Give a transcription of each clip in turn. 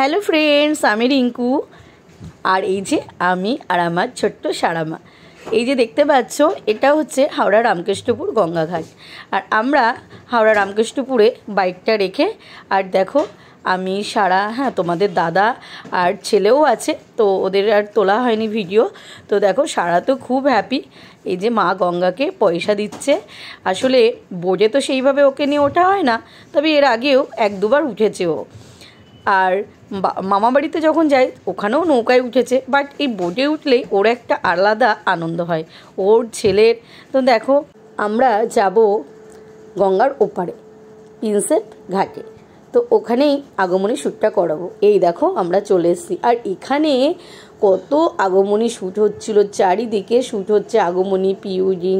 Hello friends, আমি রিঙ্কু। আর এই যে আমি আর আমার ছোট্ট সারামা, এই যে দেখতে পাচ্ছ, এটা হচ্ছে হাওড়া রামকৃষ্ণপুর গঙ্গাঘাট। আর আমরা হাওড়া রামকৃষ্ণপুরে বাইকটা রেখে, আর দেখো আমি সারা, হ্যাঁ তোমাদের দাদা আর ছেলেও আছে, তো ওদের আর তোলা হয়নি ভিডিও। তো দেখো সারা তো খুব হ্যাপি, এই যে মা গঙ্গাকে পয়সা দিচ্ছে। আসলে বোটে তো সেইভাবে ওকে নিয়ে ওঠা হয় না, তবে এর আগেও এক দুবার উঠেছে ও। আর মামা বাড়িতে যখন যাই ওখানেও নৌকায় উঠেছে, বাট এই বোটে উঠলেই ওর একটা আলাদা আনন্দ হয়, ওর ছেলের। তো দেখো আমরা যাব গঙ্গার ওপারে প্রিন্সেপ ঘাটে, তো ওখানেই আগমনী শ্যুটটা করাবো। এই দেখো আমরা চলে এসেছি, আর এখানে কত আগমনী শ্যুট হচ্ছিল, চারিদিকে শ্যুট হচ্ছে আগমনী, প্রি ওয়েডিং।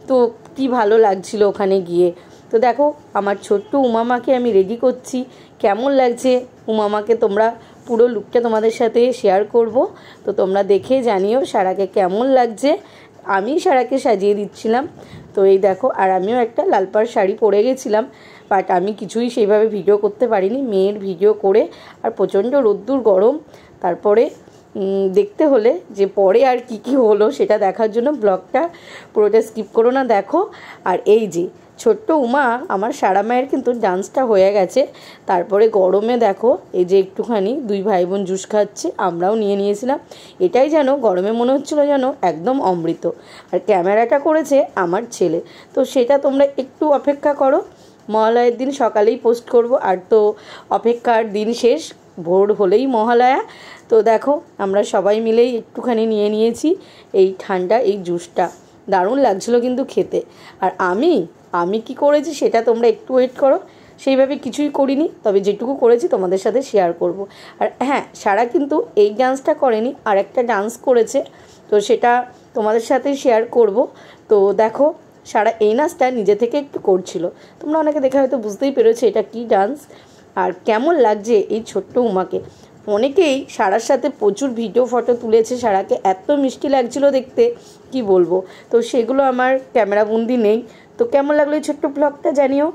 তো কি ভালো লাগছিল ওখানে গিয়ে। তো দেখো আমার ছোট্ট উমামাকে আমি রেডি করছি। কেমন লাগছে উমামাকে, তোমরা পুরো লুকটা তোমাদের সাথে শেয়ার করব, তো তোমরা দেখে জানিও সারাকে কেমন লাগছে। আমি সারাকে সাজিয়ে দিচ্ছিলাম। তো এই দেখো, আর আমিও একটা লাল পাড় শাড়ি পরে গেছিলাম, বাট আমি কিছুই সেইভাবে ভিডিও করতে পারিনি, মেয়ের ভিডিও করে। আর প্রচণ্ড রোদ্দুর গরম। তারপরে দেখতে হলে যে পরে আর কি হলো সেটা দেখার জন্য ব্লগটা পুরোটা স্কিপ করো না, দেখো। আর এই যে ছোট্ট উমা আমার সারা মায়ের কিন্তু ডান্সটা হয়ে গেছে। তারপরে গরমে দেখো এই যে একটুখানি দুই ভাই বোন জুস খাচ্ছে, আমরাও নিয়ে নিয়েছিলাম। এটাই যেন গরমে মনে হচ্ছিলো যেন একদম অমৃত। আর ক্যামেরাটা করেছে আমার ছেলে, তো সেটা তোমরা একটু অপেক্ষা করো, মহালয়ের দিন সকালেই পোস্ট করব। আর তো অপেক্ষার দিন শেষ, ভোর হলেই মহালয়া। তো দেখো আমরা সবাই মিলেই একটুখানি নিয়ে নিয়েছি এই ঠান্ডা এই জুসটা, দারুণ লাগছিলো কিন্তু খেতে। আর আমি কি করেছি সেটা তোমরা একটু ওয়েট করো, সেইভাবে কিছুই করিনি, তবে যেটুকু করেছি তোমাদের সাথে শেয়ার করব। আর হ্যাঁ, সারা কিন্তু এই ডান্সটা করেনি, আর একটা ডান্স করেছে, তো সেটা তোমাদের সাথে শেয়ার করব। তো দেখো সারা এই নাচটা নিজে থেকে একটু করছিল, তোমরা অনেকে দেখে হয়তো বুঝতেই পেরেছো এটা কি ডান্স। আর কেমন লাগছে এই ছোট্ট উমাকে। অনেকেই সারার সাথে প্রচুর ভিডিও ফটো তুলেছে, সারাকে এত মিষ্টি লাগছিল দেখতে কি বলবো। তো সেগুলো আমার ক্যামেরাবন্দি নেই। তো কেমন লাগলো এই ছোট্ট ব্লগটা জানিও।